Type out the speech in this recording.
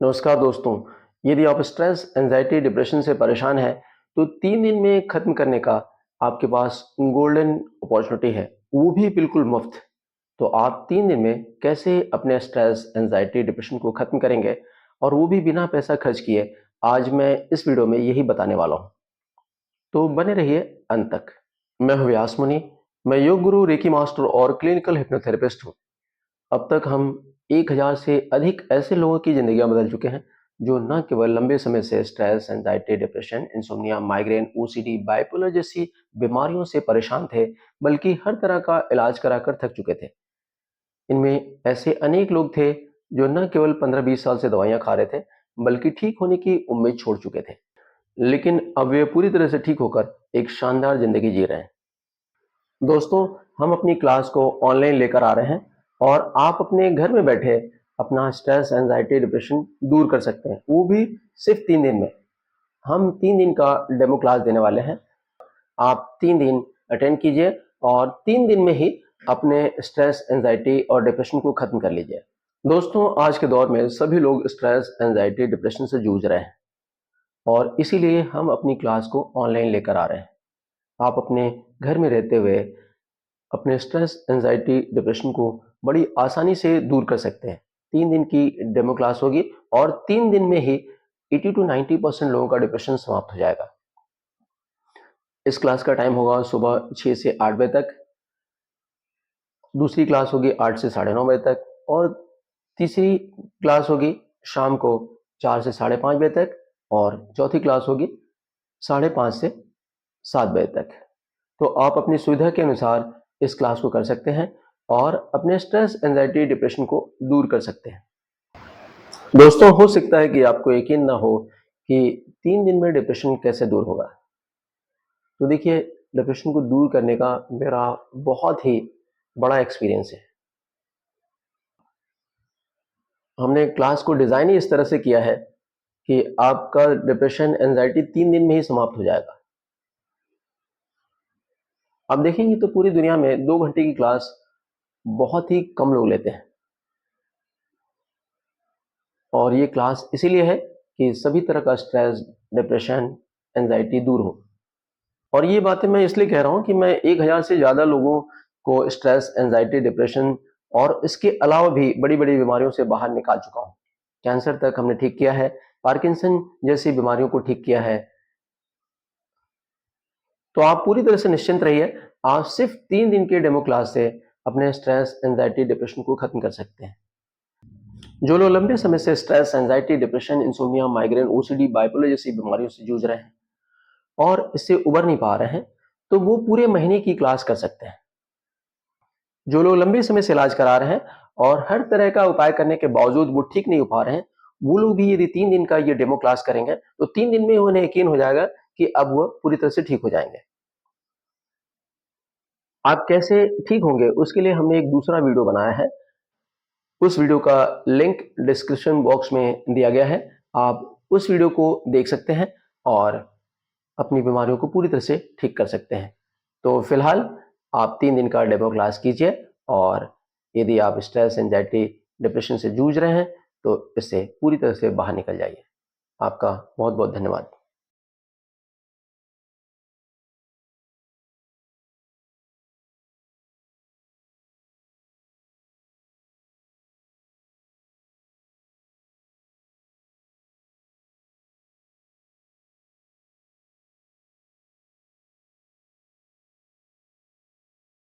नमस्कार दोस्तों। यदि आप स्ट्रेस, एंजाइटी, डिप्रेशन से परेशान हैं, तो 3 दिन में खत्म करने का आपके पास गोल्डन अपॉर्चुनिटी है, वो भी बिल्कुल मुफ्त। तो आप 3 दिन में कैसे अपने स्ट्रेस, एंजाइटी, डिप्रेशन को खत्म करेंगे और वो भी बिना पैसा खर्च किए, आज मैं इस वीडियो में यही बताने वाला हूँ। तो बने रहिए अंत तक। मैं हूँ व्यास मुनि। मैं योग गुरु, रेकी मास्टर और क्लिनिकल हिप्नोथेरेपिस्ट हूँ। अब तक हम 1000 से अधिक ऐसे लोगों की जिंदगियां बदल चुके हैं जो न केवल लंबे समय से stress, anxiety, depression, insomnia, migraine, OCD, bipolar जैसी बीमारियों से परेशान थे, बल्कि हर तरह का इलाज कराकर थक चुके थे। इनमें ऐसे अनेक लोग थे जो न केवल 15-20 साल से दवाइयां खा रहे थे, बल्कि ठीक होने की उम्मीद छोड़ चुके थे। लेकिन अब वे पूरी तरह से ठीक होकर एक शानदार जिंदगी जी रहे हैं। दोस्तों, हम अपनी क्लास को ऑनलाइन लेकर आ रहे हैं और आप अपने घर में बैठे अपना स्ट्रेस, एंजाइटी, डिप्रेशन दूर कर सकते हैं, वो भी सिर्फ 3 दिन में। हम 3 दिन का डेमो क्लास देने वाले हैं। आप 3 दिन अटेंड कीजिए और 3 दिन में ही अपने स्ट्रेस, एंजाइटी और डिप्रेशन को खत्म कर लीजिए। दोस्तों, आज के दौर में सभी लोग स्ट्रेस, एंजाइटी, डिप्रेशन से जूझ रहे हैं और इसीलिए हम अपनी क्लास को ऑनलाइन लेकर आ रहे हैं। आप अपने घर में रहते हुए अपने स्ट्रेस, एंजाइटी, डिप्रेशन को बड़ी आसानी से दूर कर सकते हैं। 3 दिन की डेमो क्लास होगी और 3 दिन में ही 80 to 90% लोगों का डिप्रेशन समाप्त हो जाएगा। इस क्लास का टाइम होगा सुबह 6 से 8 बजे तक। दूसरी क्लास होगी 8 से 9:30 बजे तक और तीसरी क्लास होगी शाम को 4 से 5:30 बजे तक और चौथी क्लास होगी 5:30 से 7 बजे तक। तो आप अपनी सुविधा के अनुसार इस क्लास को कर सकते हैं और अपने स्ट्रेस, एंजाइटी, डिप्रेशन को दूर कर सकते हैं। दोस्तों, हो सकता है कि आपको यकीन ना हो कि 3 दिन में डिप्रेशन कैसे दूर होगा। तो देखिए, डिप्रेशन को दूर करने का मेरा बहुत ही बड़ा एक्सपीरियंस है। हमने क्लास को डिज़ाइन ही इस तरह से किया है कि आपका डिप्रेशन, एंजाइटी 3 दिन में ही समाप्त हो जाएगा। आप देखेंगे तो पूरी दुनिया में 2 घंटे की क्लास बहुत ही कम लोग लेते हैं और ये क्लास इसीलिए है कि सभी तरह का स्ट्रेस, डिप्रेशन, एंजाइटी दूर हो। और ये बातें मैं इसलिए कह रहा हूँ कि मैं 1000 से ज़्यादा लोगों को स्ट्रेस, एंजाइटी, डिप्रेशन और इसके अलावा भी बड़ी-बड़ी बीमारियों से बाहर निकाल चुका हूँ। कैंसर तक हमने ठीक किया है, पार्किंसन जैसी बीमारियों को ठीक किया है। तो आप पूरी तरह से निश्चिंत रहिए, आप सिर्फ 3 दिन के डेमो क्लास से अपने स्ट्रेस, एंजाइटी, डिप्रेशन को खत्म कर सकते हैं। जो लोग लंबे समय से stress, anxiety, depression, insomnia, migraine, OCD, bipolar जैसी बीमारियों से जूझ रहे हैं और इससे उबर नहीं पा रहे हैं, तो वो पूरे महीने की क्लास कर सकते हैं। जो लोग लंबे समय से इलाज करा रहे हैं और हर तरह का उपाय करने के बावजूद वो ठीक नहीं हो पा रहे हैं, वो लोग भी यदि 3 दिन का ये डेमो क्लास करेंगे, तो 3 दिन में उन्हें यकीन हो जाएगा कि अब वो पूरी तरह से ठीक हो जाएंगे। आप कैसे ठीक होंगे, उसके लिए हमने एक दूसरा वीडियो बनाया है। उस वीडियो का लिंक डिस्क्रिप्शन बॉक्स में दिया गया है। आप उस वीडियो को देख सकते हैं और अपनी बीमारियों को पूरी तरह से ठीक कर सकते हैं। तो फिलहाल आप 3 दिन का डेमो क्लास कीजिए और यदि आप स्ट्रेस, एंजाइटी, डिप्रेशन से जूझ रहे हैं, तो इससे पूरी तरह से बाहर निकल जाइए। आपका बहुत बहुत धन्यवाद।